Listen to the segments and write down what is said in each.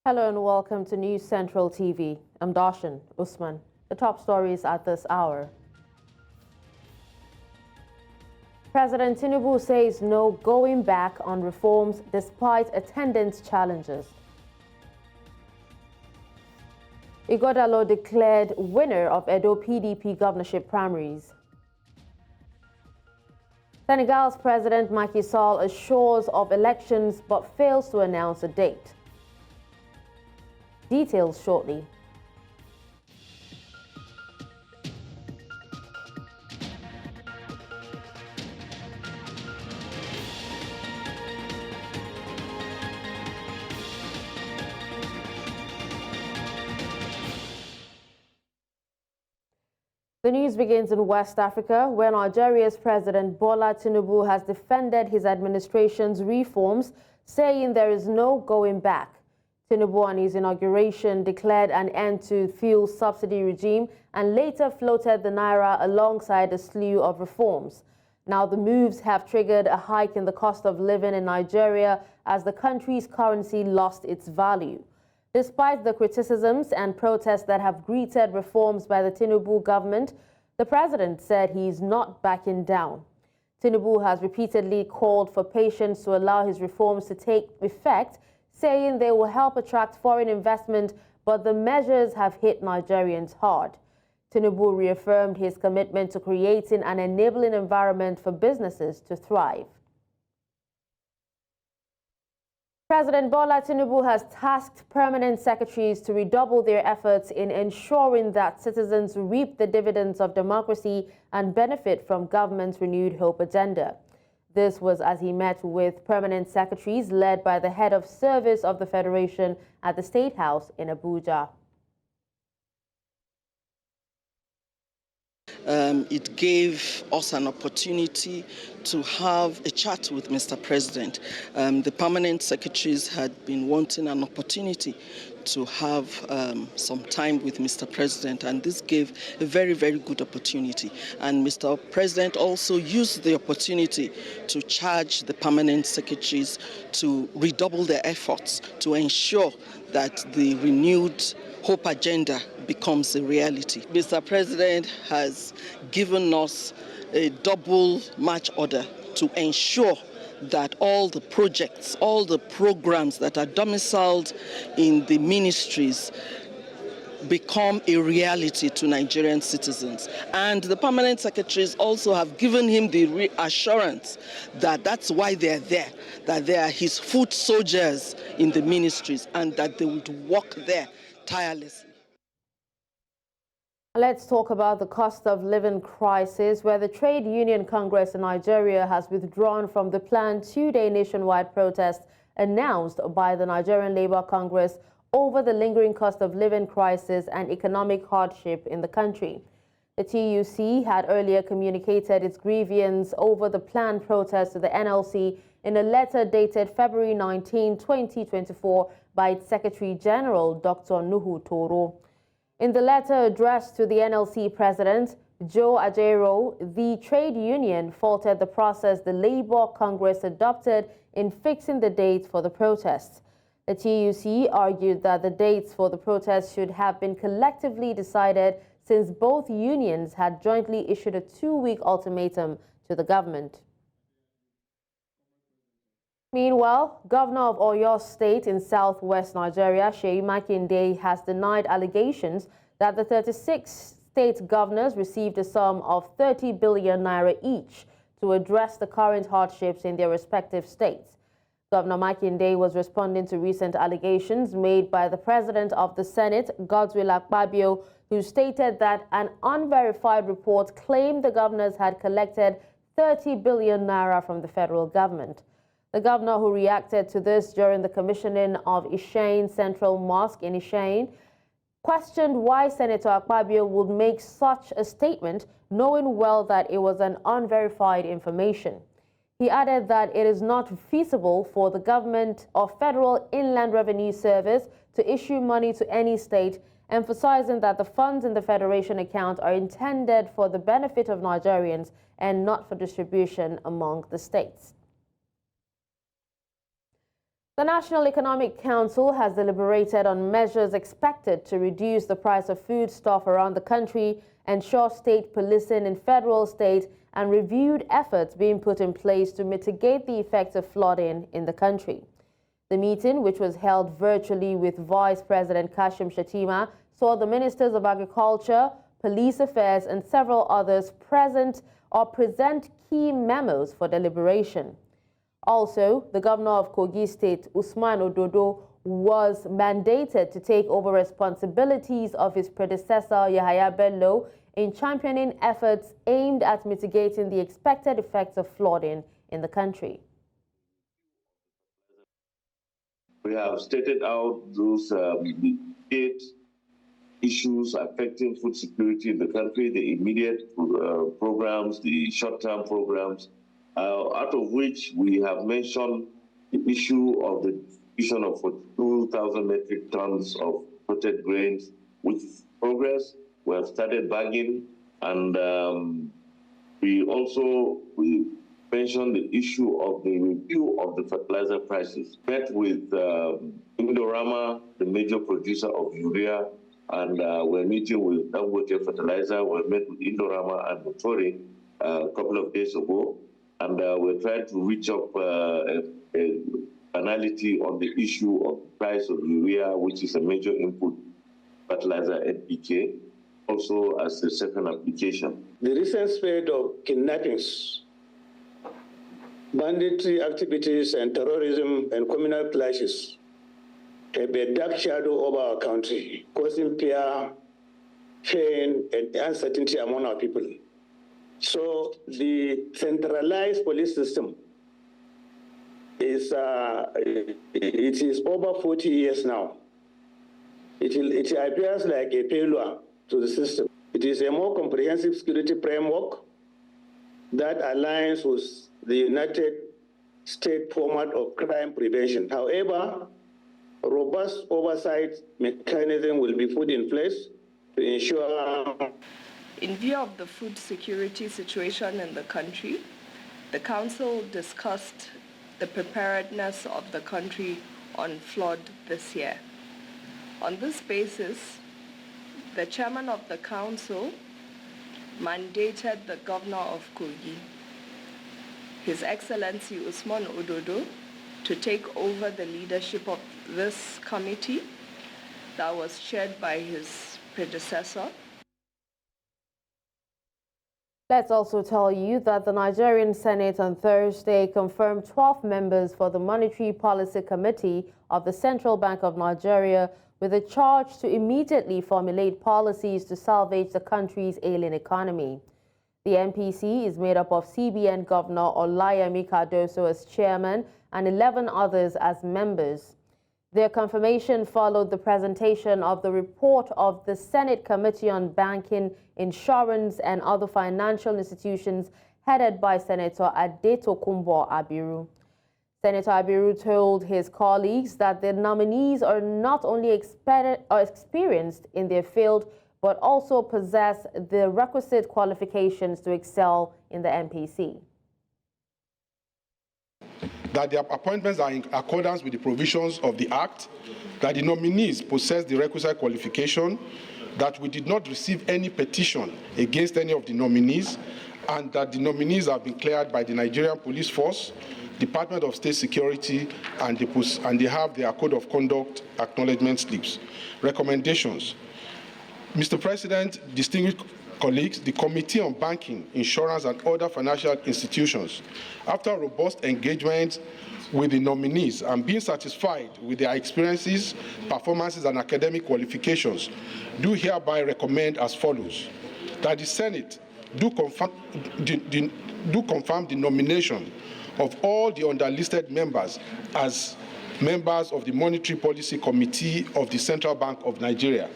Hello and welcome to News Central TV. I'm Darshan Usman. The top stories at this hour. President Tinubu says no going back on reforms despite attendance challenges. Ighodalo declared winner of Edo PDP governorship primaries. Senegal's President Macky Sall assures of elections but fails to announce a date. Details shortly. The news begins in West Africa, where Nigeria's President Bola Tinubu has defended his administration's reforms, saying there is no going back. Tinubu on his inauguration declared an end to fuel subsidy regime and later floated the Naira alongside a slew of reforms. Now the moves have triggered a hike in the cost of living in Nigeria as the country's currency lost its value. Despite the criticisms and protests that have greeted reforms by the Tinubu government, the president said he is not backing down. Tinubu has repeatedly called for patience to allow his reforms to take effect, saying they will help attract foreign investment, but the measures have hit Nigerians hard. Tinubu reaffirmed his commitment to creating an enabling environment for businesses to thrive. President Bola Tinubu has tasked permanent secretaries to redouble their efforts in ensuring that citizens reap the dividends of democracy and benefit from government's renewed hope agenda. This was as he met with permanent secretaries led by the head of service of the Federation at the State House in Abuja. It gave us an opportunity to have a chat with Mr. President. The permanent secretaries had been wanting an opportunity to have some time with Mr. President, and this gave a very, very good opportunity. And Mr. President also used the opportunity to charge the permanent secretaries to redouble their efforts to ensure that the renewed hope agenda becomes a reality. Mr. President has given us a double march order to ensure that all the projects, all the programs that are domiciled in the ministries become a reality to Nigerian citizens. And the permanent secretaries also have given him the reassurance that that's why they're there, that they are his foot soldiers in the ministries and that they would work there tirelessly. Let's talk about the cost of living crisis, where the Trade Union Congress in Nigeria has withdrawn from the planned two-day nationwide protest announced by the Nigerian Labour Congress over the lingering cost of living crisis and economic hardship in the country. The TUC had earlier communicated its grievance over the planned protest to the NLC in a letter dated February 19, 2024 by its Secretary General, Dr. Nuhu Toro. In the letter addressed to the NLC President, Joe Ajero, the trade union faulted the process the Labour Congress adopted in fixing the date for the protests. The TUC argued that the dates for the protests should have been collectively decided since both unions had jointly issued a two-week ultimatum to the government. Meanwhile, Governor of Oyo State in southwest Nigeria, Seyi Makinde, has denied allegations that the 36 state governors received a sum of 30 billion naira each to address the current hardships in their respective states. Governor Makinde was responding to recent allegations made by the President of the Senate, Godswill Akpabio, who stated that an unverified report claimed the governors had collected 30 billion naira from the federal government. The governor, who reacted to this during the commissioning of Ishain Central Mosque in Ishain, questioned why Senator Akpabio would make such a statement, knowing well that it was an unverified information. He added that it is not feasible for the government or Federal Inland Revenue Service to issue money to any state, emphasizing that the funds in the Federation account are intended for the benefit of Nigerians and not for distribution among the states. The National Economic Council has deliberated on measures expected to reduce the price of foodstuff around the country, ensure state policing in federal, state, and reviewed efforts being put in place to mitigate the effects of flooding in the country. The meeting, which was held virtually with Vice President Kashim Shettima, saw the Ministers of Agriculture, Police Affairs, and several others present or present key memos for deliberation. Also, the Governor of Kogi State, Usman Ododo, was mandated to take over responsibilities of his predecessor, Yahaya Bello, in championing efforts aimed at mitigating the expected effects of flooding in the country. We have stated out those immediate issues affecting food security in the country, the immediate programs, the short-term programs, out of which we have mentioned the issue of the distribution of 42,000 metric tons of coated grains, which is progress. We have started bagging, and we mentioned the issue of the review of the fertilizer prices. Met with Indorama, the major producer of urea, and we're meeting with Dangote Fertilizer. We met with Indorama and Motori a couple of days ago, and we're trying to reach up finality on the issue of the price of urea, which is a major input fertilizer NPK, also as the second application. The recent spate of kidnappings, banditry activities, and terrorism and communal clashes have a dark shadow over our country, causing fear, pain, and uncertainty among our people. So the centralized police system is it is over 40 years now. It appears like a failure to the system. It is a more comprehensive security framework that aligns with the United States format of crime prevention. However, robust oversight mechanism will be put in place to ensure. In view of the food security situation in the country, the Council discussed the preparedness of the country on flood this year. On this basis, the Chairman of the Council mandated the Governor of Kogi, His Excellency Usman Ododo, to take over the leadership of this committee that was chaired by his predecessor. Let's also tell you that the Nigerian Senate on Thursday confirmed 12 members for the Monetary Policy Committee of the Central Bank of Nigeria with a charge to immediately formulate policies to salvage the country's ailing economy. The MPC is made up of CBN Governor Olayemi Cardoso as chairman and 11 others as members. Their confirmation followed the presentation of the report of the Senate Committee on Banking, Insurance and Other Financial Institutions headed by Senator Adetokunbo Abiru. Senator Abiru told his colleagues that the nominees are not only experienced in their field, but also possess the requisite qualifications to excel in the MPC. That their appointments are in accordance with the provisions of the Act, that the nominees possess the requisite qualification, that we did not receive any petition against any of the nominees, and that the nominees have been cleared by the Nigerian Police Force, Department of State Security, and they have their Code of Conduct acknowledgement slips. Recommendations. Mr. President, distinguished colleagues, the Committee on Banking, Insurance and Other Financial Institutions, after robust engagement with the nominees and being satisfied with their experiences, performances and academic qualifications, do hereby recommend as follows: that the Senate do confirm the nomination of all the underlisted members as members of the Monetary Policy Committee of the Central Bank of Nigeria.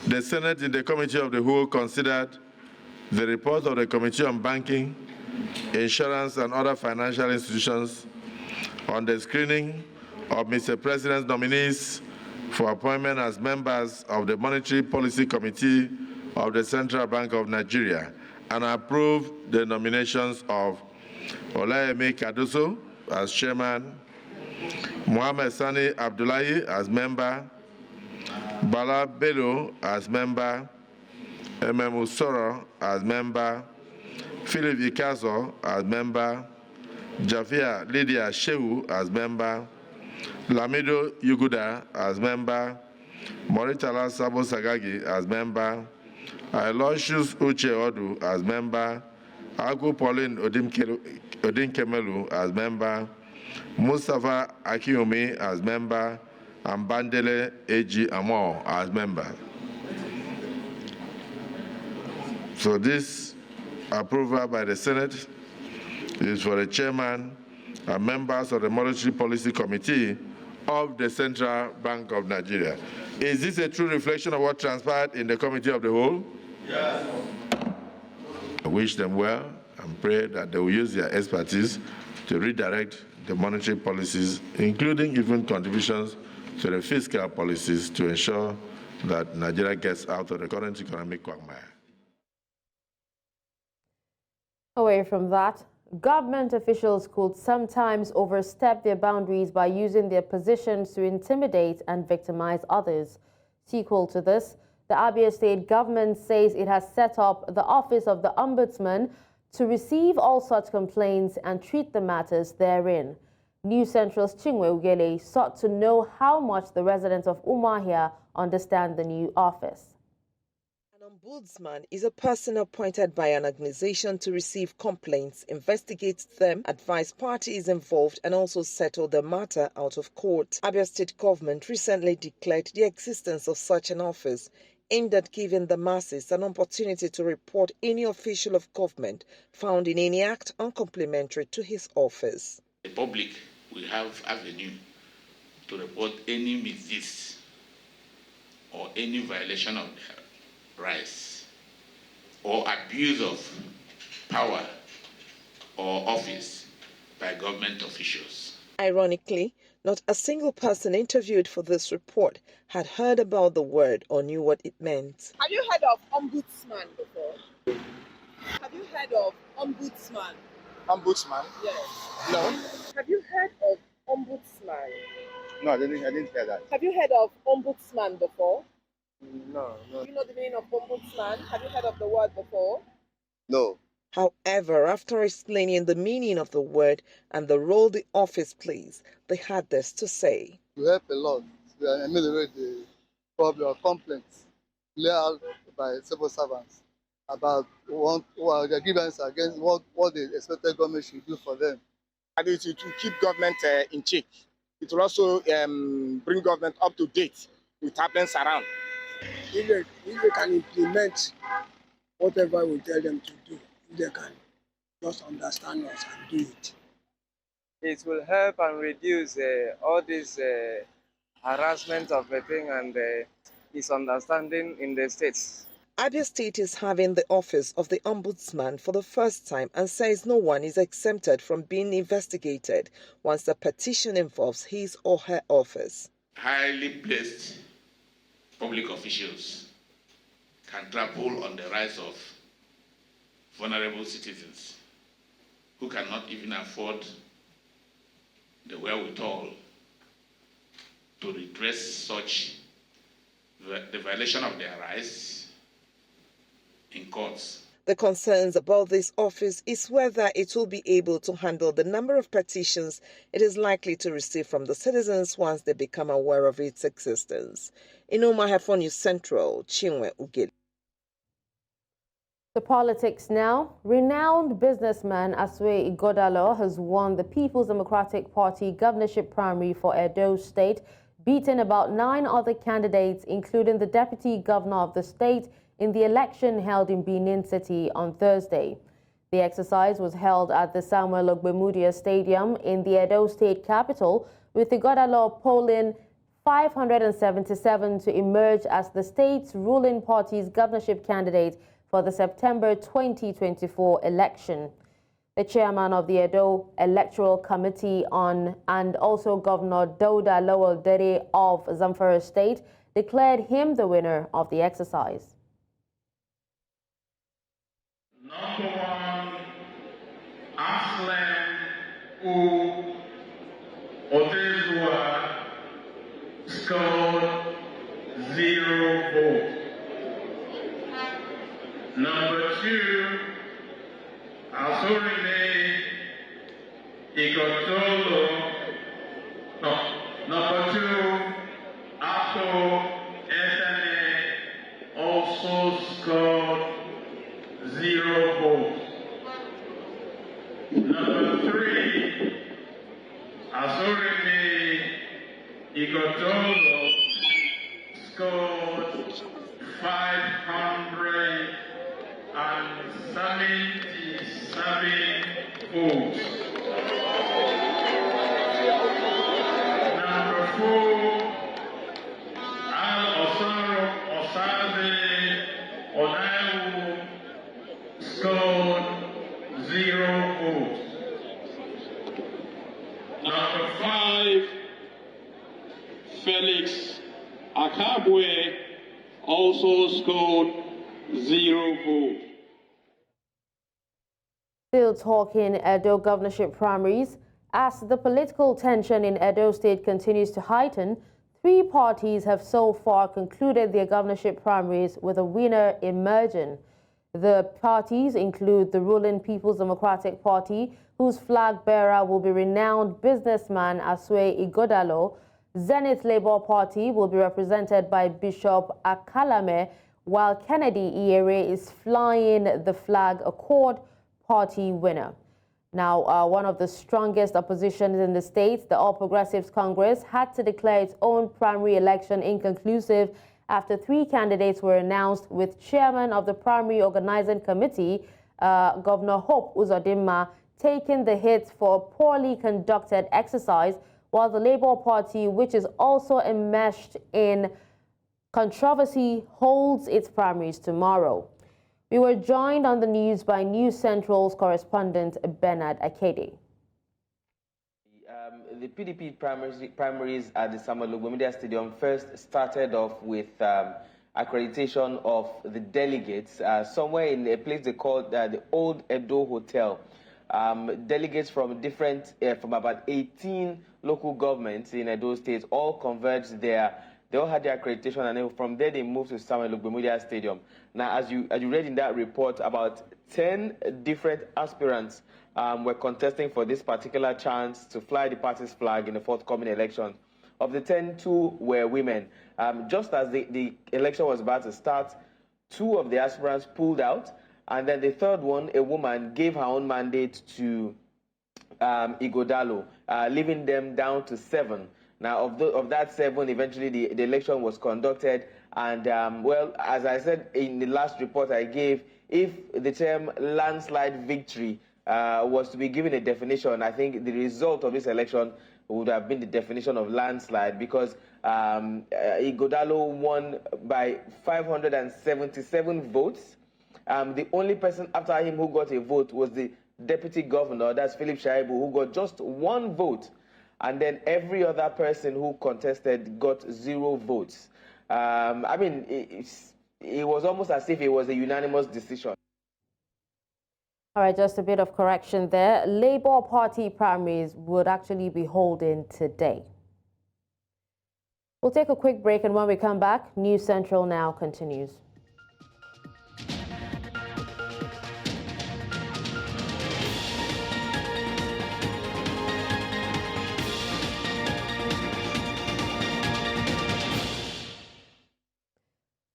The Senate, in the Committee of the Whole, considered the report of the Committee on Banking, Insurance and Other Financial Institutions on the screening of Mr. President's nominees for appointment as members of the Monetary Policy Committee of the Central Bank of Nigeria and approved the nominations of Olayemi Cardoso, as chairman, Mohammed Sani Abdullahi as member, Bala Bello as member, Emem Usoro as member, Philip Ikazo as member, Jafia Lydia Shehu as member, Lamido Yuguda as member, Moritala Sabo Sagagi as member, Aloysius Uche Odu as member, Agu Pauline Odinkemelu as member, Mustafa Akiyomi as member, and Bandele Eji Amo as member. So this approval by the Senate is for the chairman and members of the Monetary Policy Committee of the Central Bank of Nigeria. Is this a true reflection of what transpired in the Committee of the Whole? Yes. I wish them well and pray that they will use their expertise to redirect the monetary policies, including even contributions to the fiscal policies, to ensure that Nigeria gets out of the current economic quagmire. Away from that, government officials could sometimes overstep their boundaries by using their positions to intimidate and victimize others. Sequel to this, the Abia State government says it has set up the Office of the Ombudsman to receive all such complaints and treat the matters therein. News Central's Chinwe Ugele sought to know how much the residents of Umuahia understand the new office. An ombudsman is a person appointed by an organization to receive complaints, investigate them, advise parties involved, and also settle the matter out of court. Abia State government recently declared the existence of such an office, aimed at giving the masses an opportunity to report any official of government found in any act uncomplimentary to his office. The public will have avenue to report any misdeeds or any violation of their rights or abuse of power or office by government officials. Ironically, not a single person interviewed for this report had heard about the word or knew what it meant. Have you heard of ombudsman before? Have you heard of ombudsman? Ombudsman? Yes. No. Have you heard of ombudsman? No, I didn't hear that. Have you heard of ombudsman before? No. Do you know the meaning of ombudsman? Have you heard of the word before? No. However, after explaining the meaning of the word and the role the office plays, they had this to say. You help a lot to ameliorate the problem or complaints laid out by civil servants about their grievances against what the expected government should do for them. And it will keep government in check. It will also bring government up to date with happenings around. If they can implement whatever we tell them to do, if they can just understand us and do it. It will help and reduce all this harassment of the thing and misunderstanding in the states. Abia State is having the office of the Ombudsman for the first time and says no one is exempted from being investigated once the petition involves his or her office. Highly placed public officials can trample on the rights of vulnerable citizens who cannot even afford the wherewithal to redress such the violation of their rights in courts. The concerns about this office is whether it will be able to handle the number of petitions it is likely to receive from the citizens once they become aware of its existence. In Umuahia for News Central, Chinwe Ugele. The politics now. Renowned businessman Asue Ighodalo has won the People's Democratic Party governorship primary for Oyo State, beating about 9 other candidates, including the deputy governor of the state, in the election held in Benin City on Thursday. The exercise was held at the Samuel Ogbemudia Stadium in the Oyo State capital, with Ighodalo polling 577 to emerge as the state's ruling party's governorship candidate for the September 2024 election. The chairman of the Edo Electoral Committee and also Governor Dauda Lawal Dere of Zamfara State declared him the winner of the exercise. Number one, Aslan Otezua scored 0 votes. Number 2, Asorine Igotolo. Number 2, Ato SNA also scored 0 votes. Number 3, Asorine Igotolo scored 577 votes. Number 4, Al Osaze Onaiwu scored 0 votes. Number 5, Felix Akabwe also scored 0 votes. Still talking Edo governorship primaries, as the political tension in Edo State continues to heighten, 3 parties have so far concluded their governorship primaries with a winner emerging. The parties include the ruling People's Democratic Party, whose flag bearer will be renowned businessman Asue Ighodalo. Zenith Labour Party will be represented by Bishop Akalame, while Kennedy Iyere is flying the flag Accord Party winner. Now, one of the strongest oppositions in the state, the All Progressives Congress, had to declare its own primary election inconclusive after 3 candidates were announced, with chairman of the primary organizing committee, Governor Hope Uzodinma, taking the hit for a poorly conducted exercise, while the Labour Party, which is also enmeshed in controversy, holds its primaries tomorrow. We were joined on the news by News Central's correspondent Bernard Akede. The PDP primaries at the Samuel Ogbomedia Stadium first started off with accreditation of the delegates somewhere in a place they called the Old Edo Hotel. Delegates from from about 18 local governments in Edo State all converged there. They all had their accreditation, and then from there they moved to Samuel Ogbomedia Stadium. Now, as you read in that report, about 10 different aspirants were contesting for this particular chance to fly the party's flag in the forthcoming election. Of the 10, 2 were women. Just as the election was about to start, 2 of the aspirants pulled out, and then the third one, a woman, gave her own mandate to Ighodalo, leaving them down to 7. Now, of that 7, eventually the election was conducted, and well, as I said in the last report I gave, if the term landslide victory was to be given a definition, I think the result of this election would have been the definition of landslide, because Ighodalo won by 577 votes. The only person after him who got a vote was the deputy governor, that's Philip Shaibu, who got just 1 vote. And then every other person who contested got 0 votes. I mean, it was almost as if it was a unanimous decision. All right, just a bit of correction there. Labour Party primaries would actually be holding today. We'll take a quick break, and when we come back, News Central Now continues.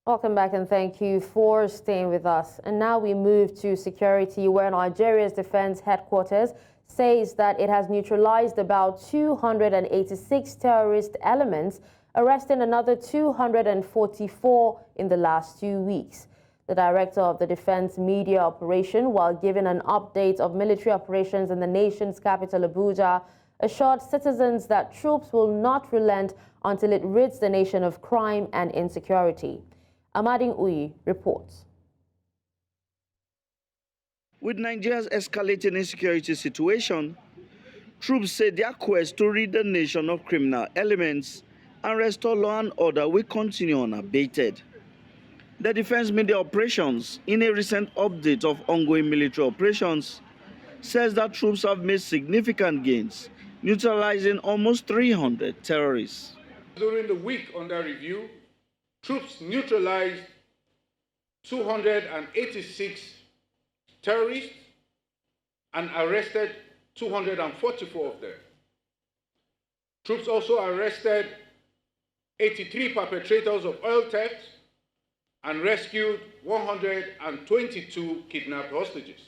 Welcome back, and thank you for staying with us. And now we move to security, where Nigeria's defense headquarters says that it has neutralized about 286 terrorist elements, arresting another 244 in the last 2 weeks. The director of the Defense Media Operation, while giving an update of military operations in the nation's capital, Abuja, assured citizens that troops will not relent until it rids the nation of crime and insecurity. Amading Uyi reports. With Nigeria's escalating insecurity situation, troops say their quest to rid the nation of criminal elements and restore law and order will continue unabated. The Defense Media Operations, in a recent update of ongoing military operations, says that troops have made significant gains neutralizing almost 300 terrorists. During the week under review, troops neutralized 286 terrorists and arrested 244 of them. Troops also arrested 83 perpetrators of oil theft and rescued 122 kidnapped hostages.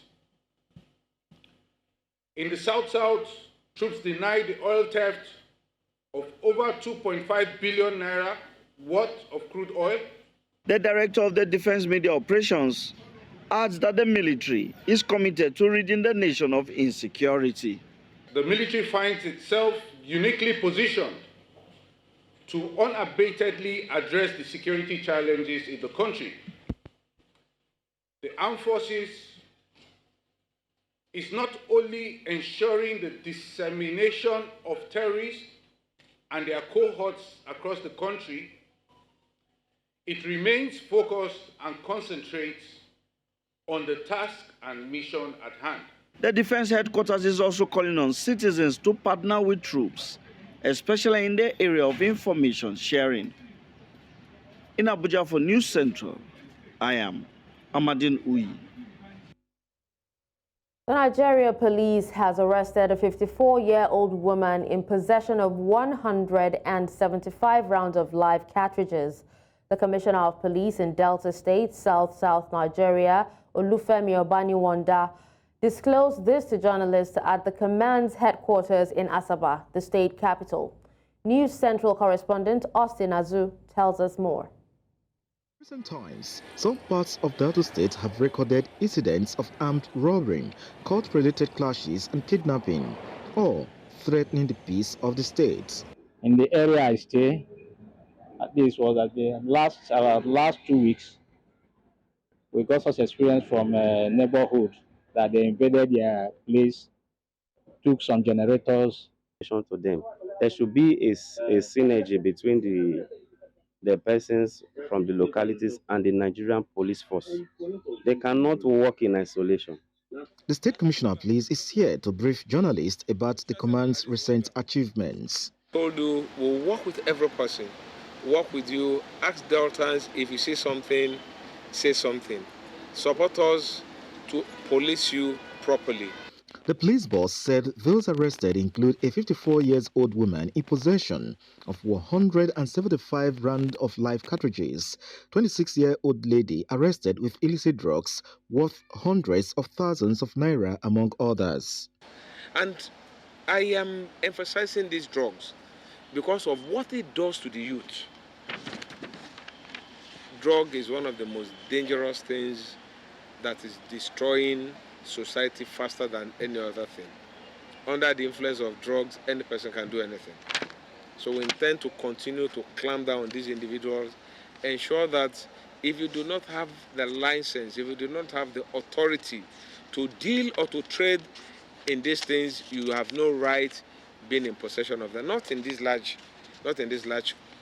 In the South-South, troops denied the oil theft of over 2.5 billion naira worth of crude oil. The director of the Defense Media Operations adds that the military is committed to ridding the nation of insecurity. The military finds itself uniquely positioned to unabatedly address the security challenges in the country. The armed forces is not only ensuring the dissemination of terrorists and their cohorts across the country, it remains focused and concentrates on the task and mission at hand. The Defense Headquarters is also calling on citizens to partner with troops, especially in the area of information sharing. In Abuja for News Central, I am Amadin Uyi. The Nigeria police has arrested a 54-year-old woman in possession of 175 rounds of live cartridges. The Commissioner of Police in Delta State, South Nigeria, Olufemi Obaniwanda, disclosed this to journalists at the command's headquarters in Asaba, the state capital. News Central correspondent Austin Azu tells us more. In recent times, some parts of Delta State have recorded incidents of armed robbery, court-related clashes and kidnapping, all threatening the peace of the state. In the area I stay, this was at the last 2 weeks, we got such experience from a neighborhood that they invaded their place, took some generators. To them, there should be a synergy between the persons from the localities and the Nigerian police force. They cannot work in isolation. The State Commissioner of Police is here to brief journalists about the command's recent achievements. Told you, we'll work with every person, work with you, ask Deltans if you see something, say something. Support us to police you properly. The police boss said those arrested include a 54-year-old woman in possession of 175 rounds of live cartridges, 26-year-old lady arrested with illicit drugs worth hundreds of thousands of naira, among others. And I am emphasizing these drugs because of what it does to the youth. Drug is one of the most dangerous things that is destroying society faster than any other thing. Under the influence of drugs, any person can do anything. So we intend to continue to clamp down on these individuals, ensure that if you do not have the license, if you do not have the authority to deal or to trade in these things, you have no right being in possession of them, not in this large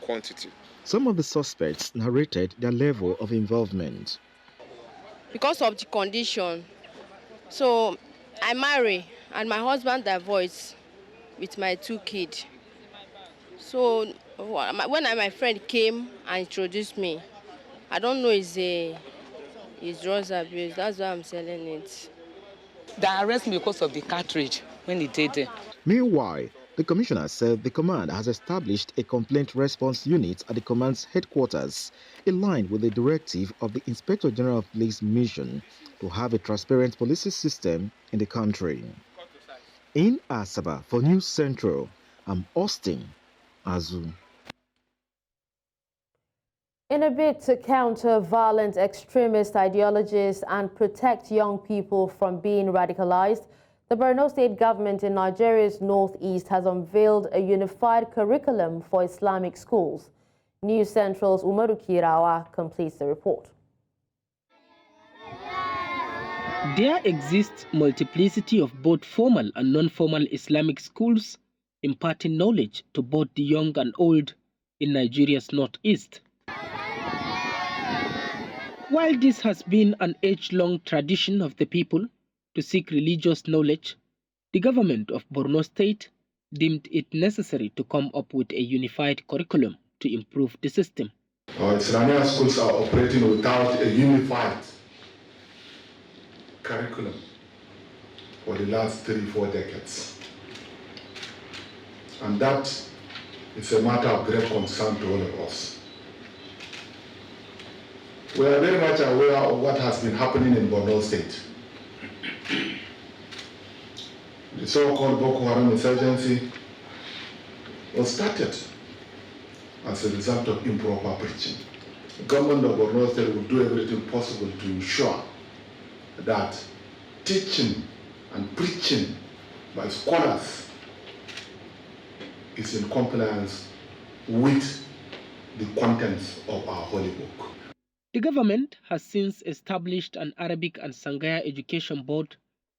quantity. Some of the suspects narrated their level of involvement. Because of the condition, so I marry and my husband divorced with my 2 kids. So when my friend came and introduced me, I don't know it's drugs abuse. That's why I'm selling it. They arrest me because of the cartridge when he did it. Meanwhile, the commissioner said the command has established a complaint response unit at the command's headquarters, in line with the directive of the Inspector General of Police mission to have a transparent policing system in the country. In Asaba for News Central, I'm Austin Azu. In a bid to counter violent extremist ideologies and protect young people from being radicalized, the Boro State government in Nigeria's northeast has unveiled a unified curriculum for Islamic schools. News Central's Umaru Kirawa completes the report. There exists multiplicity of both formal and non-formal Islamic schools, imparting knowledge to both the young and old in Nigeria's northeast. While this has been an age-long tradition of the people to seek religious knowledge, the government of Boro State deemed it necessary to come up with a unified curriculum to improve the system. Our Islamia schools are operating without a unified curriculum for the last 3-4 decades. And that is a matter of great concern to all of us. We are very much aware of what has been happening in Boro State. The so-called Boko Haram insurgency was started as a result of improper preaching. The government of Boro State will do everything possible to ensure that teaching and preaching by scholars is in compliance with the contents of our holy book. The government has since established an Arabic and Sangaya Education Board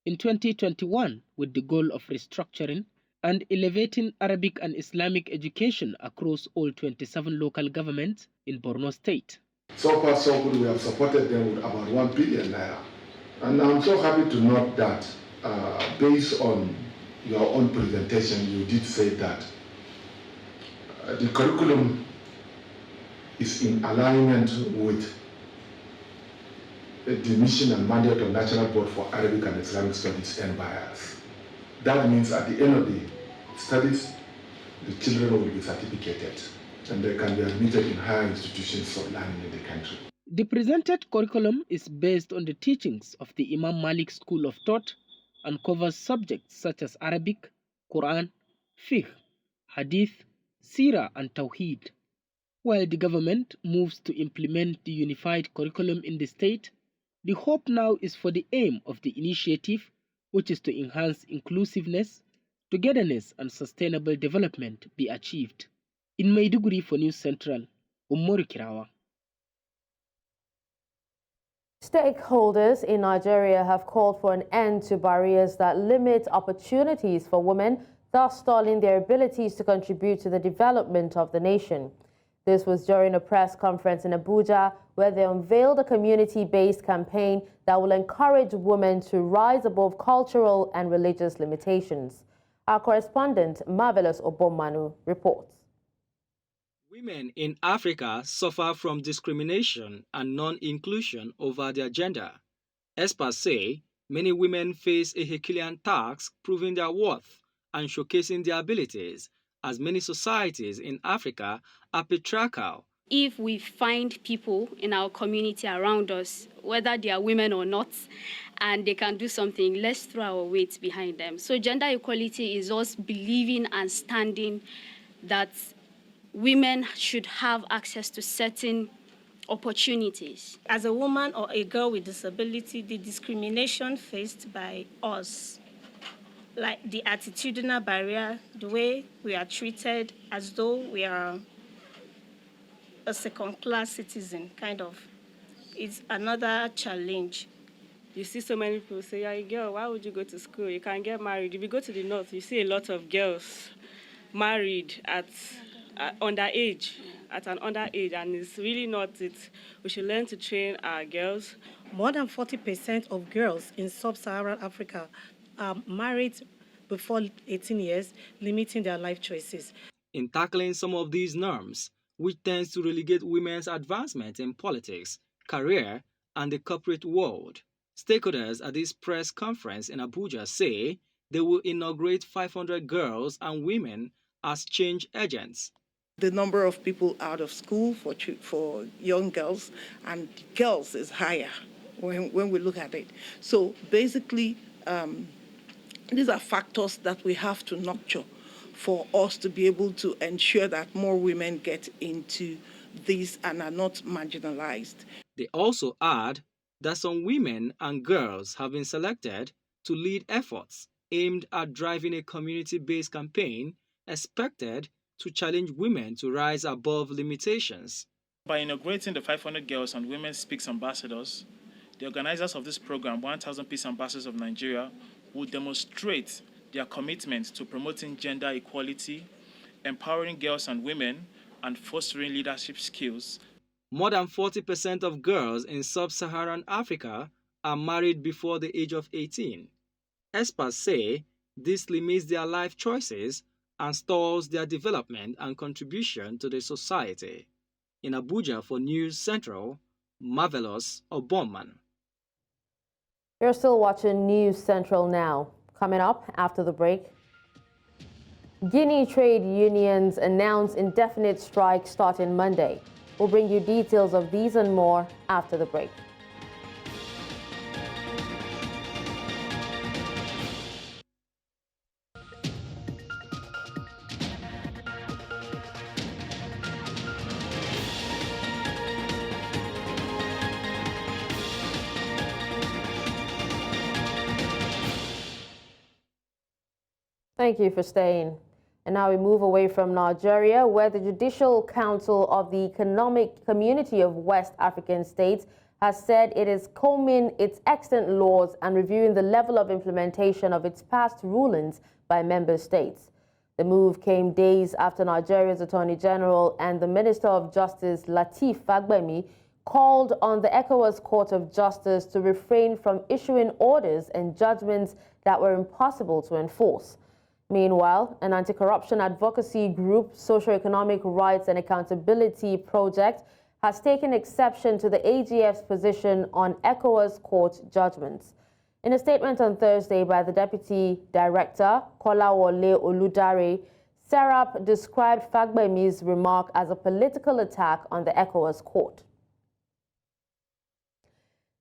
in 2021 with the goal of restructuring and elevating Arabic and Islamic education across all 27 local governments in Boro State. So far, so good. We have supported them with about 1 billion naira. And I'm so happy to note that based on your own presentation, you did say that the curriculum is in alignment with the mission and mandate of National Board for Arabic and Islamic Studies and bias. That means at the end of the studies, the children will be certificated and they can be admitted in higher institutions of learning in the country. The presented curriculum is based on the teachings of the Imam Malik School of Thought and covers subjects such as Arabic, Quran, Fiqh, Hadith, Sirah and Tawheed. While the government moves to implement the unified curriculum in the state, the hope now is for the aim of the initiative, which is to enhance inclusiveness, togetherness and sustainable development be achieved. In Maiduguri for News Central, Umoru Kirawa. Stakeholders in Nigeria have called for an end to barriers that limit opportunities for women, thus stalling their abilities to contribute to the development of the nation. This was during a press conference in Abuja, where they unveiled a community-based campaign that will encourage women to rise above cultural and religious limitations. Our correspondent, Marvelous Obomanu, reports. Women in Africa suffer from discrimination and non-inclusion over their gender. Experts say many women face a Herculean task proving their worth and showcasing their abilities, as many societies in Africa are patriarchal. If we find people in our community around us, whether they are women or not, and they can do something, let's throw our weight behind them. So gender equality is us believing and standing that women should have access to certain opportunities. As a woman or a girl with disability, the discrimination faced by us, like the attitudinal barrier, the way we are treated as though we are a second-class citizen, kind of, is another challenge. You see so many people say, you're a girl, why would you go to school? You can't get married. If you go to the north, you see a lot of girls married at underage, at an underage, and it's really not it. We should learn to train our girls. More than 40% of girls in sub-Saharan Africa are married before 18 years, limiting their life choices. In tackling some of these norms, which tends to relegate women's advancement in politics, career, and the corporate world, stakeholders at this press conference in Abuja say they will inaugurate 500 girls and women as change agents. The number of people out of school for young girls and girls is higher when we look at it. So basically, these are factors that we have to nurture for us to be able to ensure that more women get into this and are not marginalized. They also add that some women and girls have been selected to lead efforts aimed at driving a community-based campaign expected to challenge women to rise above limitations. By inaugurating the 500 Girls and Women Speaks Ambassadors, the organizers of this program, 1,000 Peace Ambassadors of Nigeria, will demonstrate their commitment to promoting gender equality, empowering girls and women, and fostering leadership skills. More than 40% of girls in sub-Saharan Africa are married before the age of 18. Experts say this limits their life choices and stalls their development and contribution to the society. In Abuja for News Central, Marvelous Obonman. You're still watching News Central now. Coming up after the break, Guinea trade unions announce indefinite strike starting Monday. We'll bring you details of these and more after the break. Thank you for staying. And now we move away from Nigeria, where the Judicial Council of the Economic Community of West African States has said it is combing its extant laws and reviewing the level of implementation of its past rulings by member states. The move came days after Nigeria's Attorney General and the Minister of Justice, Lateef Fagbemi, called on the ECOWAS Court of Justice to refrain from issuing orders and judgments that were impossible to enforce. Meanwhile, an anti-corruption advocacy group, Socio-Economic Rights and Accountability Project, has taken exception to the AGF's position on ECOWAS court judgments. In a statement on Thursday by the Deputy Director, Kolawole Oludare, Serap described Fagbemi's remark as a political attack on the ECOWAS court.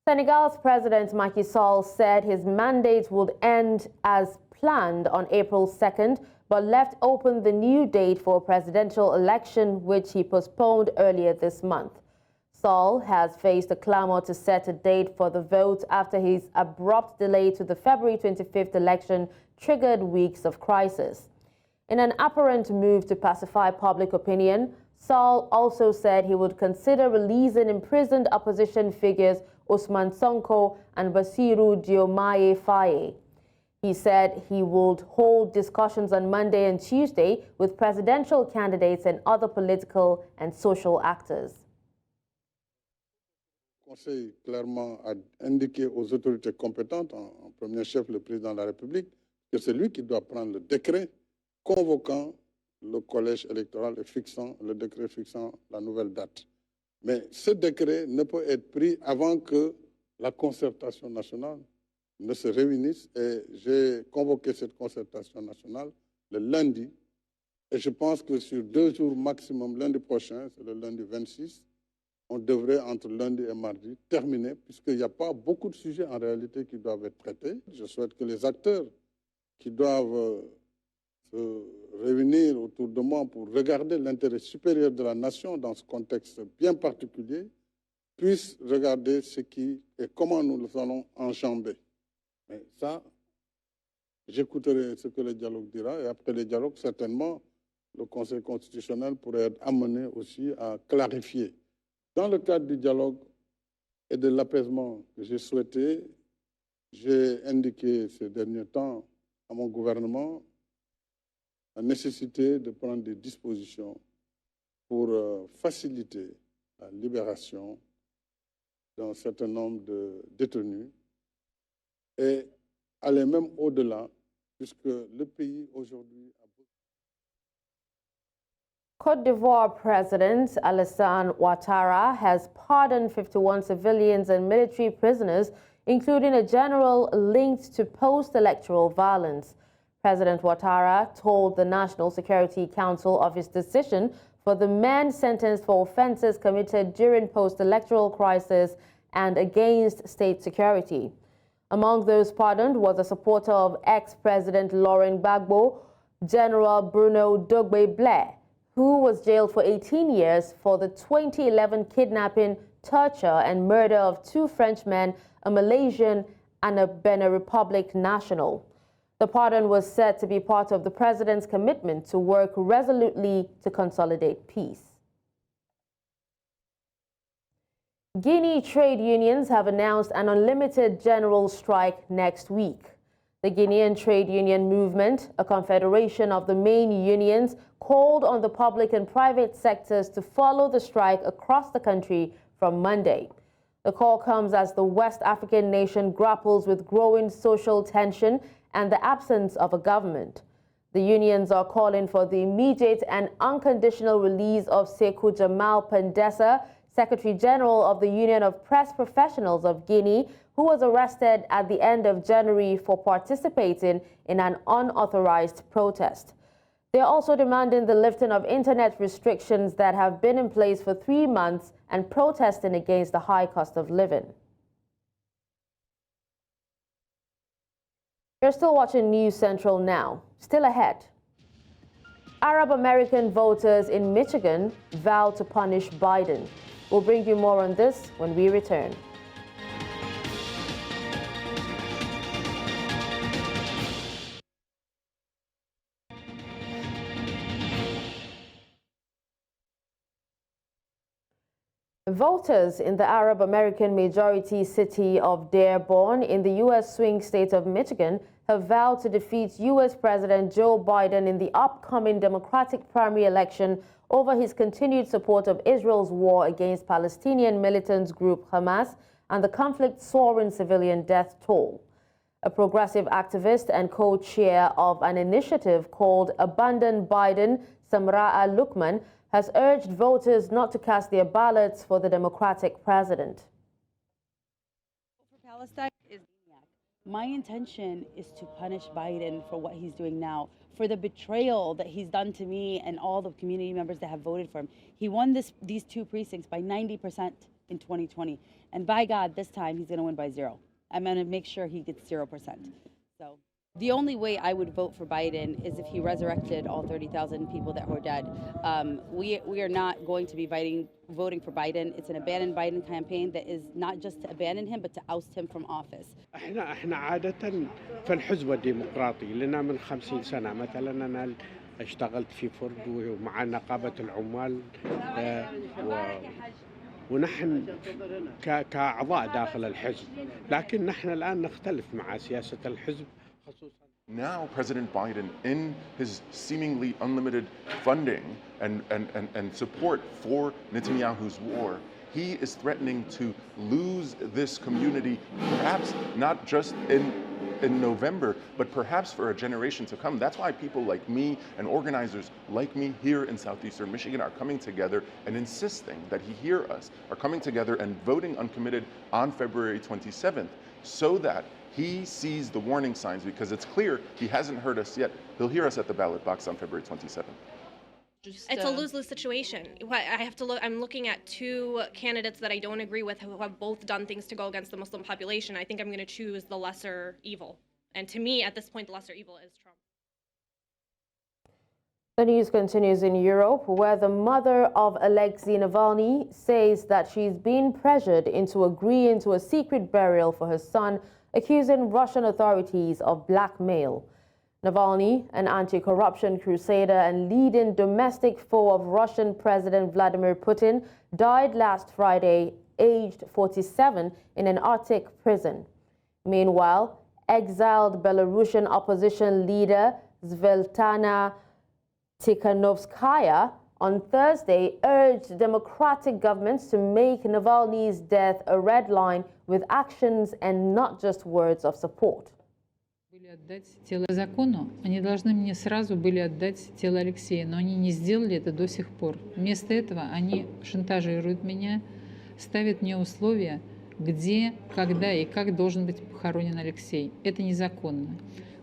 Senegal's President Macky Sall said his mandate would end as planned on April 2nd, but left open the new date for a presidential election, which he postponed earlier this month. Sall has faced a clamor to set a date for the vote after his abrupt delay to the February 25th election triggered weeks of crisis. In an apparent move to pacify public opinion, Sall also said he would consider releasing imprisoned opposition figures Ousmane Sonko and Bassirou Diomaye Faye. He said he would hold discussions on Monday and Tuesday with presidential candidates and other political and social actors. Le Conseil clairement a indiqué aux autorités compétentes, en premier chef le président de la République, que c'est lui qui doit prendre le décret convoquant le collège électoral et fixant le décret fixant la nouvelle date. Mais ce décret ne peut être pris avant que la concertation nationale ne se réunissent, et j'ai convoqué cette concertation nationale le lundi, et je pense que sur 2 jours maximum, lundi prochain, c'est le lundi 26, on devrait entre lundi et mardi terminer, puisqu'il n'y a pas beaucoup de sujets en réalité qui doivent être traités. Je souhaite que les acteurs qui doivent se réunir autour de moi pour regarder l'intérêt supérieur de la nation dans ce contexte bien particulier puissent regarder ce qui et comment nous le allons enjamber. Mais ça, j'écouterai ce que le dialogue dira, et après le dialogue, certainement, le Conseil constitutionnel pourrait être amené aussi à clarifier. Dans le cadre du dialogue et de l'apaisement que j'ai souhaité, j'ai indiqué ces derniers temps à mon gouvernement la nécessité de prendre des dispositions pour faciliter la libération d'un certain nombre de détenus et aller même au-delà, puisque le pays aujourd'hui a besoin. Côte d'Ivoire President Alassane Ouattara has pardoned 51 civilians and military prisoners, including a general linked to post-electoral violence. President Ouattara told the National Security Council of his decision for the men sentenced for offenses committed during post-electoral crisis and against state security. Among those pardoned was a supporter of ex-President Laurent Gbagbo, General Bruno Dogbe-Blair, who was jailed for 18 years for the 2011 kidnapping, torture, and murder of 2 Frenchmen, a Malaysian and a Benin Republic national. The pardon was said to be part of the president's commitment to work resolutely to consolidate peace. Guinea trade unions have announced an unlimited general strike next week. The Guinean Trade Union Movement, a confederation of the main unions, called on the public and private sectors to follow the strike across the country from Monday. The call comes as the West African nation grapples with growing social tension and the absence of a government. The unions are calling for the immediate and unconditional release of Sekou Jamal Pendesa, Secretary General of the Union of Press Professionals of Guinea, who was arrested at the end of January for participating in an unauthorized protest. They are also demanding the lifting of internet restrictions that have been in place for 3 months and protesting against the high cost of living. You're still watching News Central now. Still ahead. Arab American voters in Michigan vow to punish Biden. We'll bring you more on this when we return. Voters in the Arab American majority city of Dearborn in the U.S. swing state of Michigan have vowed to defeat U.S. President Joe Biden in the upcoming Democratic primary election over his continued support of Israel's war against Palestinian militant group Hamas and the conflict soaring civilian death toll. A progressive activist and co-chair of an initiative called Abandon Biden, Samra'a Lukman, has urged voters not to cast their ballots for the Democratic president. For Palestine is my intention is to punish Biden for what he's doing now, for the betrayal that he's done to me and all the community members that have voted for him. He won these 2 precincts by 90% in 2020. And by God, this time he's going to win by 0. I'm going to make sure he gets 0%. So the only way I would vote for Biden is if he resurrected all 30,000 people that were dead. We are not going to be voting for Biden. It's an abandon Biden campaign that is not just to abandon him, but to oust him from office. احنا عادة في الحزب الديمقراطي لنا من 50 سنة مثلا أنا اشتغلت في فرد ومع نقابة العمال ونحن كأعضاء داخل الحزب لكن نحن الآن نختلف مع سياسة الحزب. Now, President Biden, in his seemingly unlimited funding and support for Netanyahu's war, he is threatening to lose this community, perhaps not just in November, but perhaps for a generation to come. That's why people like me and organizers like me here in southeastern Michigan are coming together and insisting that he hear us, are coming together and voting uncommitted on February 27th, so that he sees the warning signs, because it's clear he hasn't heard us yet. He'll hear us at the ballot box on February 27th. It's a lose-lose situation. I have to look. I'm looking at 2 candidates that I don't agree with who have both done things to go against the Muslim population. I think I'm going to choose the lesser evil. And to me, at this point, the lesser evil is Trump. The news continues in Europe, where the mother of Alex Navali says that she's been pressured into agreeing to a secret burial for her son, accusing Russian authorities of blackmail. Navalny, an anti-corruption crusader and leading domestic foe of Russian President Vladimir Putin, died last Friday, aged 47, in an Arctic prison. Meanwhile, exiled Belarusian opposition leader Svetlana Tikhanovskaya on Thursday urged democratic governments to make Navalny's death a red line with actions and not just words of support. Отдать тело закону. Они должны мне сразу были отдать тело Алексея, но они не сделали это до сих пор. Вместо этого они шантажируют меня, ставят мне условия, где, когда и как должен быть похоронен Алексей. Это незаконно.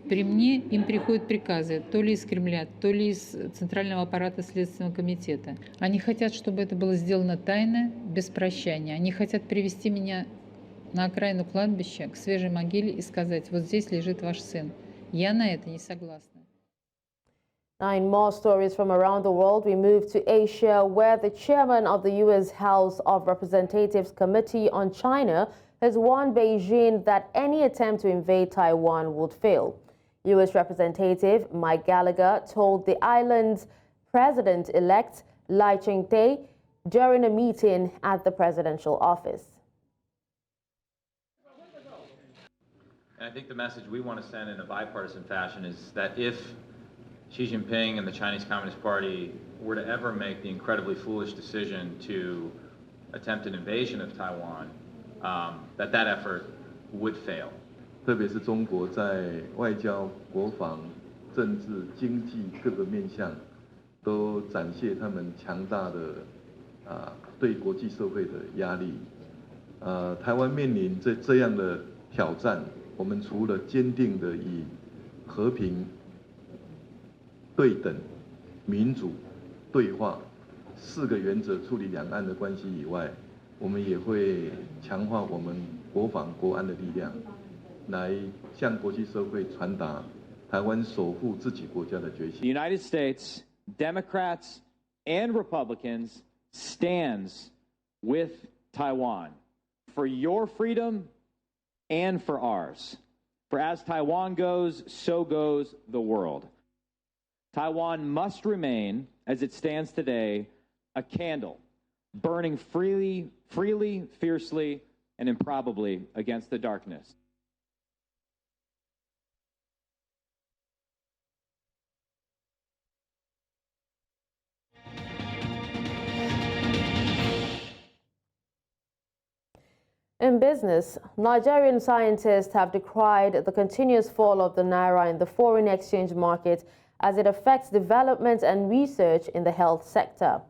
При мне им приходят приказы то ли из Кремля, то ли из Центрального аппарата Следственного комитета. Они хотят, чтобы это было сделано тайно, без прощания. Они хотят привести меня на окраину кладбища, к свежей могиле и сказать, вот здесь лежит ваш сын. Я на это не согласна. Now, in more stories from around the world, we move to Asia, where the chairman of the U.S. House of Representatives Committee on China has warned Beijing that any attempt to invade Taiwan would fail. U.S. Representative Mike Gallagher told the island's president-elect Lai Ching-te during a meeting at the presidential office. And I think the message we want to send in a bipartisan fashion is that if Xi Jinping and the Chinese Communist Party were to ever make the incredibly foolish decision to attempt an invasion of Taiwan, that effort would fail. 特别是中国在外交、国防、政治、经济各个面向，都展现他们强大的对国际社会的压力。台湾面临这样的挑战，我们除了坚定的以和平、对等、民主、对话4个原则处理两岸的关系以外，我们也会强化我们国防国安的力量，来向国际社会传达台湾守护自己国家的决心。The United States, Democrats and Republicans stands with Taiwan for your freedom and for ours. For as Taiwan goes, so goes the world. Taiwan must remain, as it stands today, a candle, burning freely, fiercely, and improbably against the darkness. In business, Nigerian scientists have decried the continuous fall of the Naira in the foreign exchange market as it affects development and research in the health sector.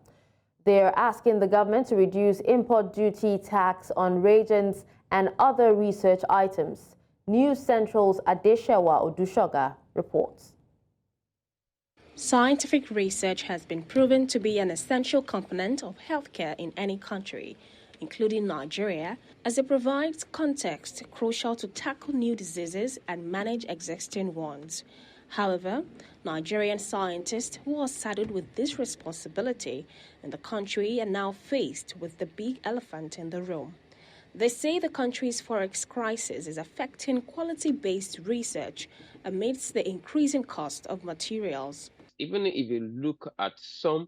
They are asking the government to reduce import duty tax on reagents and other research items. News Central's Adeshawa Odushoga reports. Scientific research has been proven to be an essential component of healthcare in any country, including Nigeria, as it provides context crucial to tackle new diseases and manage existing ones. However, Nigerian scientists who are saddled with this responsibility in the country are now faced with the big elephant in the room. They say the country's forex crisis is affecting quality-based research amidst the increasing cost of materials. Even if you look at some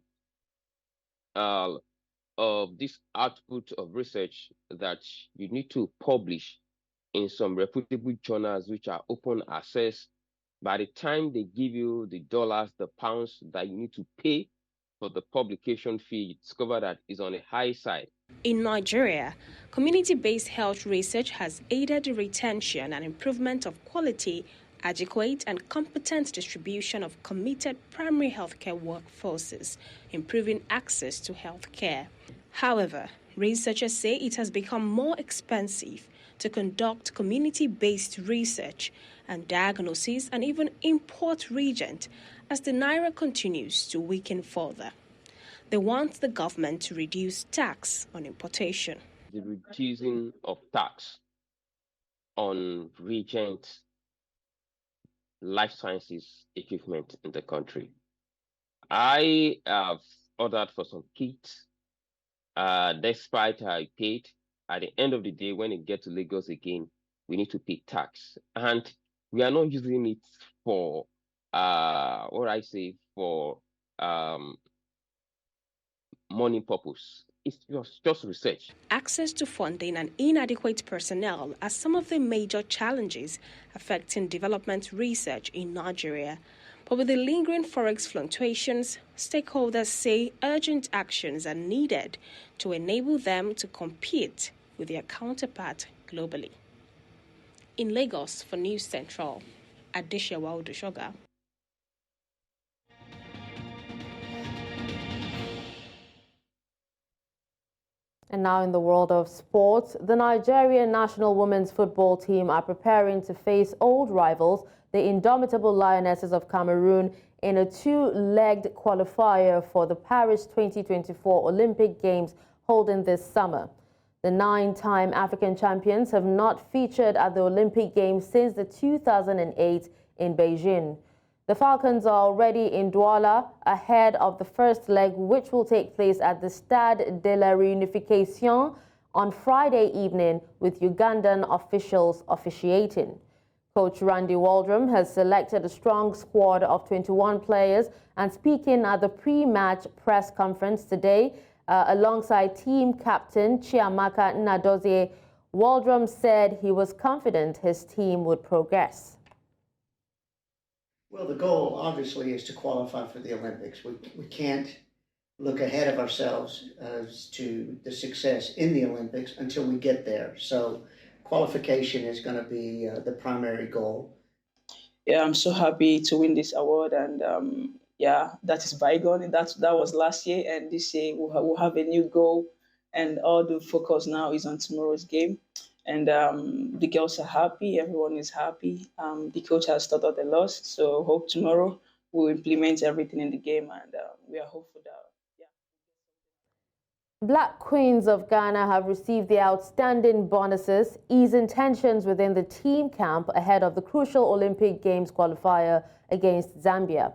of this output of research that you need to publish in some reputable journals which are open access, by the time they give you the dollars, the pounds that you need to pay for the publication fee, you discover that is on the high side. In Nigeria, community-based health research has aided the retention and improvement of quality, adequate and competent distribution of committed primary healthcare workforces, improving access to healthcare. However, researchers say it has become more expensive to conduct community-based research and diagnosis and even import reagent as the Naira continues to weaken further. They want the government to reduce tax on importation. The reducing of tax on reagent life sciences equipment in the country. I have ordered for some kits. Despite I paid, at the end of the day, when it gets to Lagos again, we need to pay tax. And we are not using it for, money purpose. It's just research. Access to funding and inadequate personnel are some of the major challenges affecting development research in Nigeria. But with the lingering forex fluctuations, stakeholders say urgent actions are needed to enable them to compete with their counterpart globally. In Lagos for News Central, Adeshawa Odushoga. And now in the world of sports, the Nigerian national women's football team are preparing to face old rivals, the indomitable Lionesses of Cameroon, in a two-legged qualifier for the Paris 2024 Olympic Games holding this summer. The 9-time African champions have not featured at the Olympic Games since the 2008 in Beijing. The Falcons are already in Douala ahead of the first leg, which will take place at the Stade de la Réunification on Friday evening, with Ugandan officials officiating. Coach Randy Waldrum has selected a strong squad of 21 players, and speaking at the pre-match press conference today, alongside team captain Chiamaka Nnadozie, Waldrum said he was confident his team would progress. Well, the goal, obviously, is to qualify for the Olympics. We can't look ahead of ourselves as to the success in the Olympics until we get there. So qualification is going to be the primary goal. yeah, I'm so happy to win this award, and yeah, that is bygone. That was last year, and this year we'll have a new goal, and all the focus now is on tomorrow's game. And the girls are happy, everyone is happy. The coach has thought out the loss, so hope tomorrow we'll implement everything in the game, and we are hopeful that. Black Queens of Ghana have received the outstanding bonuses, easing tensions within the team camp ahead of the crucial Olympic Games qualifier against Zambia.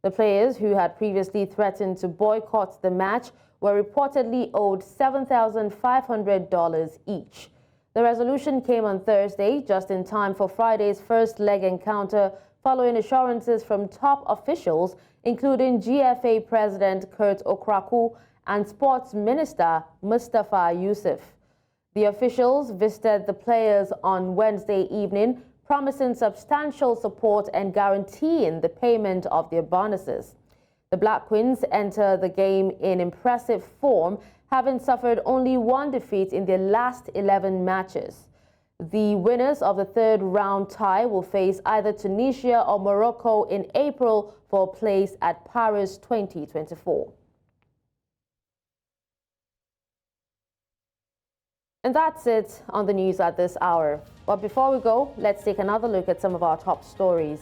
The players, who had previously threatened to boycott the match, were reportedly owed $7,500 each. The resolution came on Thursday, just in time for Friday's first leg encounter, following assurances from top officials, including GFA President Kurt Okraku and Sports Minister Mustafa Yusuf. The officials visited the players on Wednesday evening, promising substantial support and guaranteeing the payment of their bonuses. The Black Queens enter the game in impressive form, having suffered only one defeat in their last 11 matches. The winners of the third round tie will face either Tunisia or Morocco in April for a place at Paris 2024. And that's it on the news at this hour. But before we go, let's take another look at some of our top stories.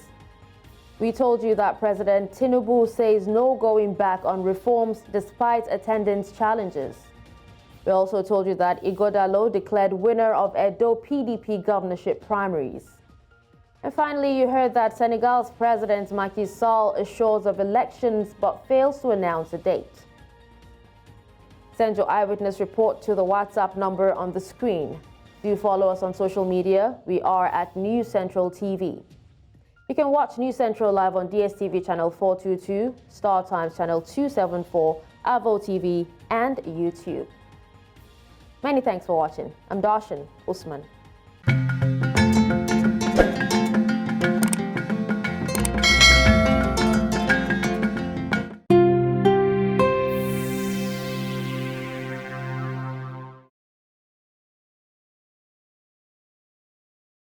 We told you that President Tinubu says no going back on reforms despite attendance challenges. We also told you that Ighodalo declared winner of Edo PDP governorship primaries. And finally, you heard that Senegal's President Macky Sall assures of elections but fails to announce a date. Send your eyewitness report to the WhatsApp number on the screen. Do follow us on social media. We are at News Central TV. You can watch News Central live on DSTV channel 422, Star Times channel 274, Avo TV, and YouTube. Many thanks for watching. I'm Darshan Usman.